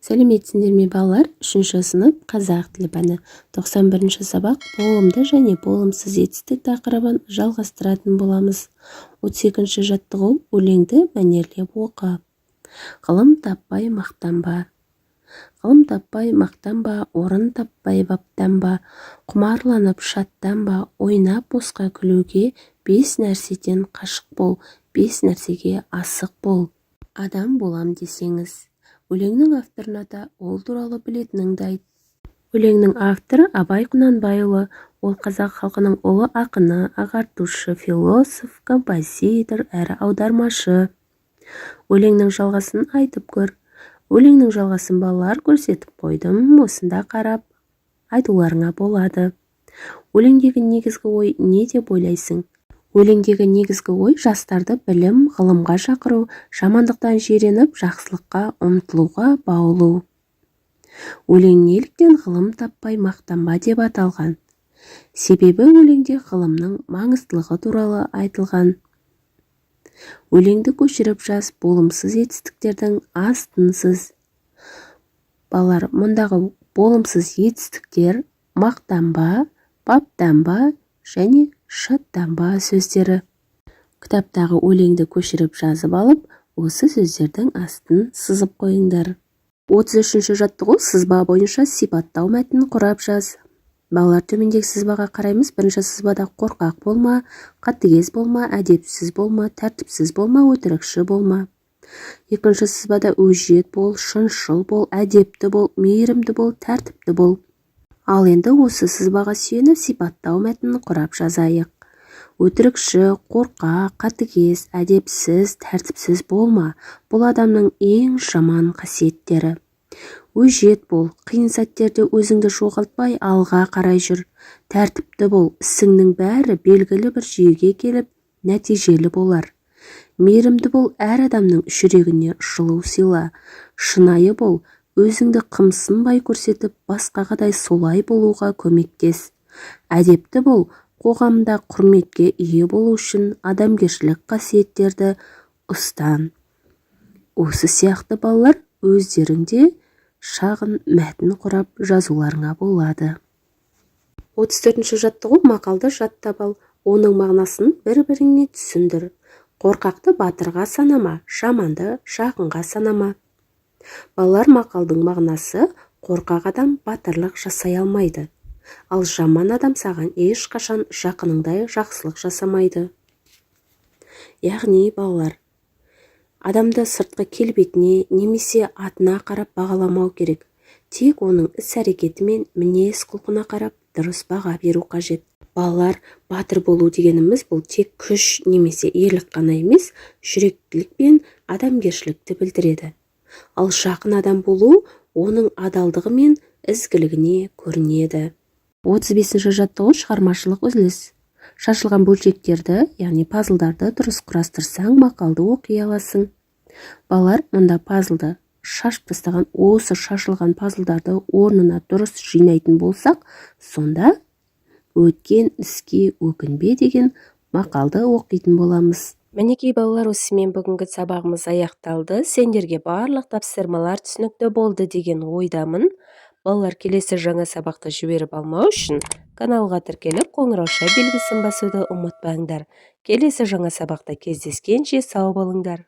Сәлеметсіңдер ме балалар? 3 сынып қазақ тілі пәні 91 сабақ болымды және болымсыз етістік тақырыбын жалғастыратын боламыз. 32 жаттығу өлеңді мәнерлеп оқы. Ғылым таппай мақтанба. Ғылым таппай мақтанба, орын таппай баптанба, құмарланып шаттанба, ойнап босқа күлуге 5 нәрседен қашық бол, 5 нәрсеге асық бол. Адам болам десеңіз. Өлеңнің авторын ата, ол туралы білетініңді айт. Өлеңнің авторы Абай Құнанбайұлы, ол қазақ халқының ұлы ақыны, ағартушы, философ, композитор әрі аудармашы. Өлеңнің жалғасын айтып көр. Өлеңнің жалғасын балалар көрсетіп қойдым, осында қарап айтуларыңа болады. Өлеңдегі негізгі ой не деп ойлайсың? Өлеңдегі негізгі ой жастарды білім, ғылымға шақыру, жамандықтан жиреніп, жақсылыққа ұмтылуға баулу. Өлең неліктен ғылым таппай мақтанба деп аталған? Себебі өлеңде ғылымның маңыздылығы туралы айтылған. Өлеңді көшіріп жаз, болымсыз етістіктердің астынсыз. Балалар, мұндағы болымсыз етістіктер мақтанба, баптанба және шаттанба сөздері. Кітаптағы өлеңді көшіріп жазып алып, осы сөздердің астын сызып қойыңдар. 33 жаттығу сызба бойынша сипаттау мәтінін құрап жаз. Балалар, төмендегі сызбаға қараймыз. Бірінші сызбада қорқақ болма, қатыгез болма, әдепсіз болма, тәртіпсіз болма, өтірікші болма. Екінші сызбада өжет бол, шыншыл бол, әдепті бол, мейірімді бол, тәртіпті бол. Ал енді осы сызбаға сүйеніп сипаттау мәтінін құрап жазайық. Өтірікші, қорқақ, қатыгез, әдепсіз, тәртіпсіз болма. Бұл адамның ең жаман қасиеттері. Өжет бол, қиын сәттерде өзіңді жоғалтпай алға қарай жүр. Тәртіпті бол, ісіңнің бәрі белгілі бір жүйеге келіп, нәтижелі болар. Мейірімді бол, әр адамның жүрегіне жылу сыйла. Шынайы бол, өзіңді қымсынбай көрсетіп, басқағадай солай болуға көмектес. Әдепті бол, қоғамда құрметке ие болу үшін адамгершілік қасиеттерді ұстан. Осы сияқты балалар өздеріңде шағын мәтін құрап жазуларыңа болады. 34 жаттығу мақалды жаттап ал, оның мағынасын бір-біріңе түсіндір. Қорқақты батырға санама, жаманды жақынға санама. Балалар, мақалдың мағынасы: қорқақ адам батырлық жасай алмайды, ал жаман адам саған ешқашан жақыныңдай жақсылық жасамайды. Яғни балалар, адамды сыртқы келбетіне немесе атына қарап бағаламау керек. Тек оның іс-әрекеті мен мінез-құлқына қарап дұрыс баға беру қажет. Балалар, батыр болу дегеніміз бұл тек күш немесе ерлік қана емес, жүректілік пен адамгершілікті білдіреді. Ал жақын адам болу оның адалдығы мен ізгілігіне көрінеді. 35 жаттығу шығармашылық үзіліс. Шашылған бөлшектерді, яғни пазлдарды дұрыс құрастырсаң, мақалды оқи аласың. Балалар, мұнда пазлды шашып тастаған, осы шашылған пазлдарды орнына дұрыс жинайтын болсақ, сонда өткен іске өкінбе деген мақалды оқитын боламыз. Мінекей балалар, осымен бүгінгі сабағымыз аяқталды. Сендерге барлық тапсырмалар түсінікті болды деген ойдамын. Балалар, келесі жаңа сабақты жіберіп алмау үшін каналға тіркеліп, қоңырауша белгісін басуды ұмытпаңдар. Келесі жаңа сабақта кездескенше сау болыңдар.